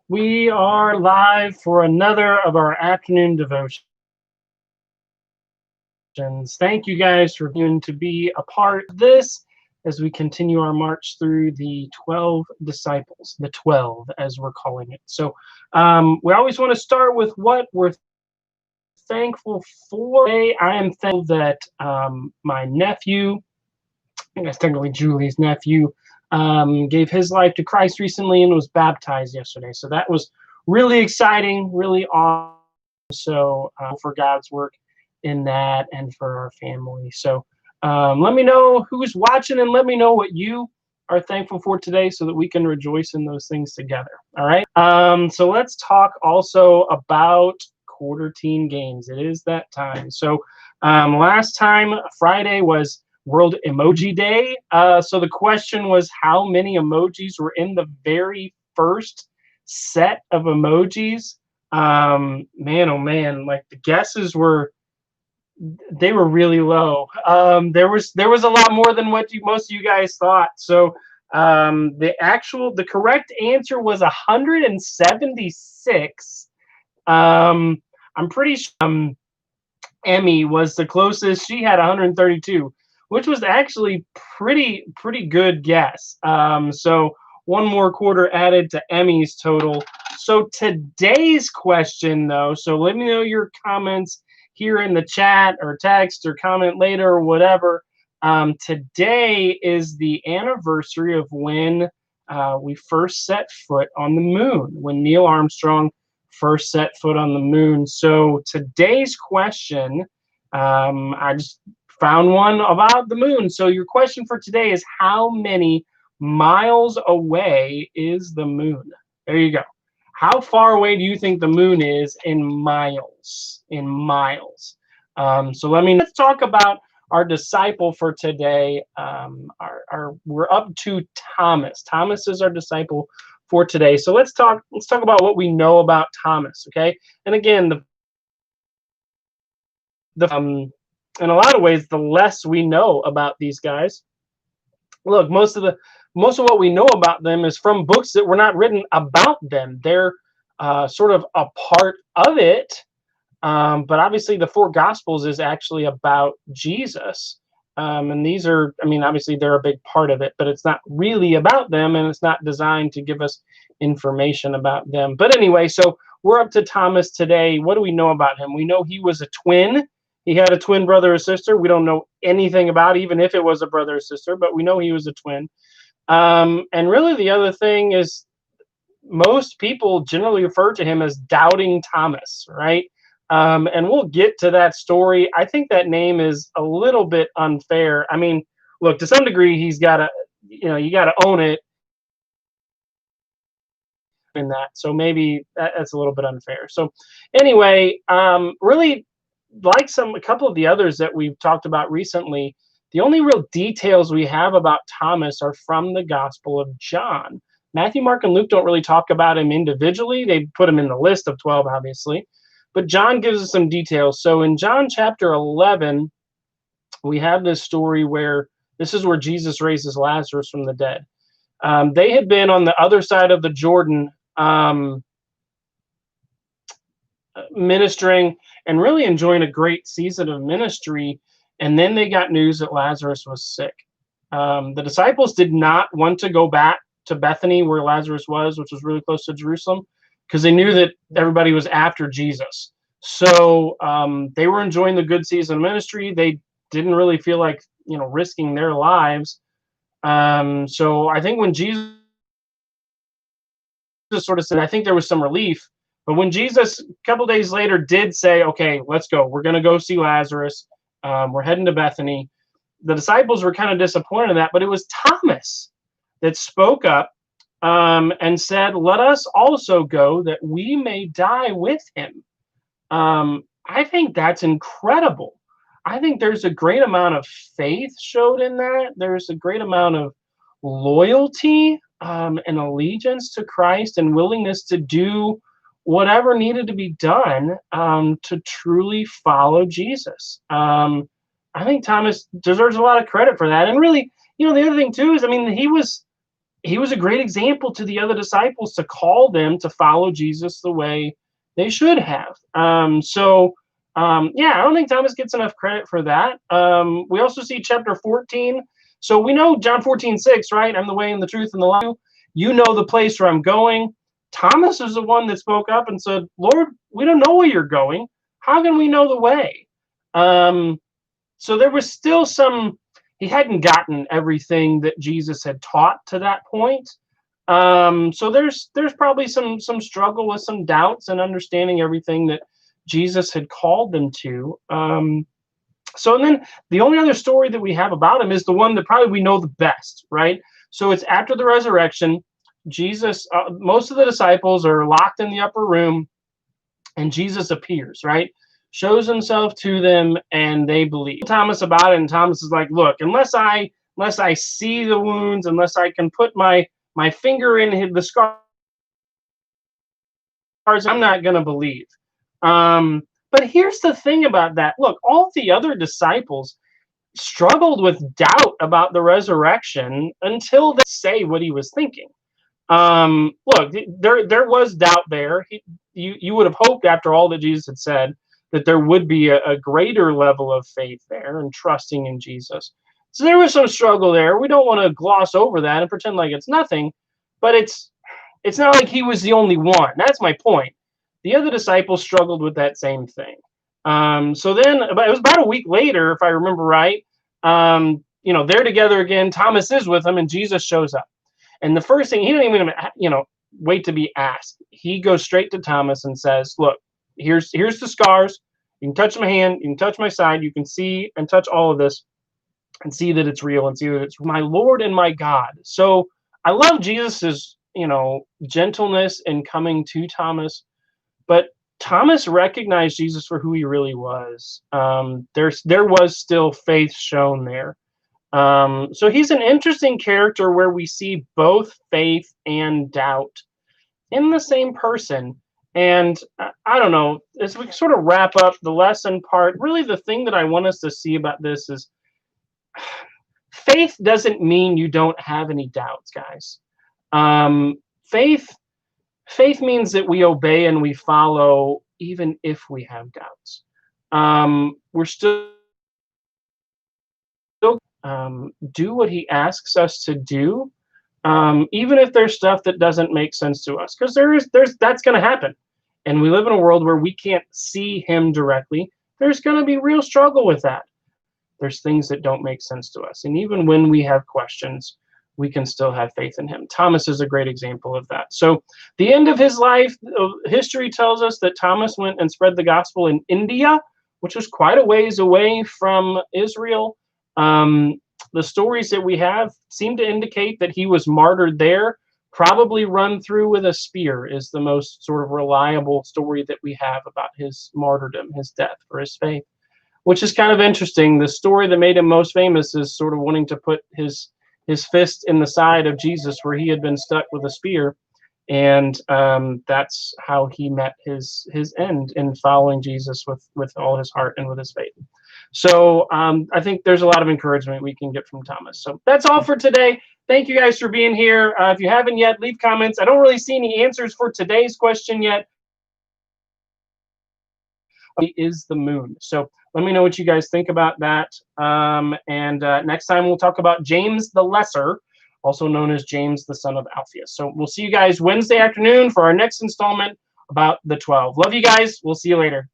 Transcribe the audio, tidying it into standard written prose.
We are live for another of our afternoon devotions. Thank you guys for being to be a part of this as we continue our march through the 12 disciples, the 12 as we're calling it. So we always want to start with what we're thankful for. Today, I am thankful that my nephew, I guess technically Julie's nephew, gave his life to Christ recently and was baptized yesterday. So that was really exciting, really awesome. So for God's work in that and for our family. So let me know who's watching and let me know what you are thankful for today so that we can rejoice in those things together. All right. So let's talk also about quarter teen games. It is that time. So last time, Friday, was World Emoji Day. So the question was how many emojis were in the very first set of emojis. Man, oh man, like the guesses were, they were really low. There was a lot more than what most of you guys thought. So the correct answer was 176. I'm pretty sure Emmy was the closest. She had 132, which was actually pretty good guess. So one more quarter added to Emmy's total. So today's question, though, so let me know your comments here in the chat or text or comment later or whatever. Today is the anniversary of when we first set foot on the moon, when Neil Armstrong first set foot on the moon. So today's question, I just found one about the moon. So your question for today is how many miles away is the moon? There you go. How far away do you think the moon is in miles? In miles. So let's talk about our disciple for today. We're up to Thomas. Thomas is our disciple for today. So let's talk about what we know about Thomas, okay? And again, in a lot of ways, the less we know about these guys. Look, most of what we know about them is from books that were not written about them. They're sort of a part of it, but obviously the four Gospels is actually about Jesus. And these are, I mean, obviously they're a big part of it, but it's not really about them, and it's not designed to give us information about them. But anyway, so we're up to Thomas today. What do we know about him? We know he was a twin. He had a twin brother or sister. We don't know anything about even if it was a brother or sister, but we know he was a twin. And really the other thing is most people generally refer to him as Doubting Thomas, right? And we'll get to that story. I think that name is a little bit unfair. I mean, look, to some degree, he's got to, you got to own it in that. So maybe that's a little bit unfair. So anyway, really like a couple of the others that we've talked about recently, the only real details we have about Thomas are from the Gospel of John. Matthew, Mark, and Luke don't really talk about him individually. They put him in the list of 12, obviously. But John gives us some details. So in John chapter 11, we have this story where this is where Jesus raises Lazarus from the dead. They had been on the other side of the Jordan ministering and really enjoying a great season of ministry. And then they got news that Lazarus was sick. The disciples did not want to go back to Bethany where Lazarus was, which was really close to Jerusalem, because they knew that everybody was after Jesus. So they were enjoying the good season of ministry. They didn't really feel like, risking their lives. So I think when Jesus sort of said, I think there was some relief. But when Jesus, a couple days later, did say, okay, let's go. We're going to go see Lazarus. We're heading to Bethany. The disciples were kind of disappointed in that, but it was Thomas that spoke up and said, let us also go that we may die with him. I think that's incredible. I think there's a great amount of faith showed in that. There's a great amount of loyalty and allegiance to Christ and willingness to do whatever needed to be done to truly follow Jesus. I think Thomas deserves a lot of credit for that. And really, the other thing too is, I mean, he was he was a great example to the other disciples to call them to follow Jesus the way they should have. Yeah, I don't think Thomas gets enough credit for that. We also see chapter 14. So we know John 14:6, right? I'm the way and the truth and the life. You know the place where I'm going. Thomas is the one that spoke up and said, Lord, we don't know where you're going. How can we know the way? So there was still he hadn't gotten everything that Jesus had taught to that point. So there's probably some struggle with some doubts and understanding everything that Jesus had called them to. So then the only other story that we have about him is the one that probably we know the best, right? So it's after the resurrection. Jesus, most of the disciples are locked in the upper room, and Jesus appears, right? Shows himself to them, and they believe. Thomas about it, and Thomas is like, look, unless I see the wounds, unless I can put my finger in the scars, I'm not going to believe. But here's the thing about that. Look, all the other disciples struggled with doubt about the resurrection until they say what he was thinking. Look, there was doubt there. You would have hoped after all that Jesus had said that there would be a greater level of faith there and trusting in Jesus. So there was some struggle there. We don't want to gloss over that and pretend like it's nothing, but it's not like he was the only one. That's my point. The other disciples struggled with that same thing. So then, it was about a week later, if I remember right. They're together again. Thomas is with them, and Jesus shows up. And the first thing, he didn't even, wait to be asked. He goes straight to Thomas and says, "Look, here's the scars. You can touch my hand. You can touch my side. You can see and touch all of this, and see that it's real, and see that it's my Lord and my God." So I love Jesus's, gentleness in coming to Thomas. But Thomas recognized Jesus for who he really was. There was still faith shown there. So he's an interesting character where we see both faith and doubt in the same person. And I don't know, as we sort of wrap up the lesson part, really the thing that I want us to see about this is faith doesn't mean you don't have any doubts, guys. Faith means that we obey and we follow even if we have doubts. We're still do what he asks us to do, even if there's stuff that doesn't make sense to us, because that's going to happen. And we live in a world where we can't see him directly. There's going to be real struggle with that. There's things that don't make sense to us. And even when we have questions, we can still have faith in him. Thomas is a great example of that. So the end of his life, history tells us that Thomas went and spread the gospel in India, which was quite a ways away from Israel. The stories that we have seem to indicate that he was martyred there, probably run through with a spear is the most sort of reliable story that we have about his martyrdom, his death for his faith, which is kind of interesting. The story that made him most famous is sort of wanting to put his fist in the side of Jesus where he had been stuck with a spear. And that's how he met his end in following Jesus with all his heart and with his faith. So I think there's a lot of encouragement we can get from Thomas. So that's all for today. Thank you guys for being here. If you haven't yet, leave comments. I don't really see any answers for today's question yet. Is the moon. So let me know what you guys think about that. And next time we'll talk about James the Lesser, also known as James the son of Alphaeus. So we'll see you guys Wednesday afternoon for our next installment about the 12. Love you guys. We'll see you later.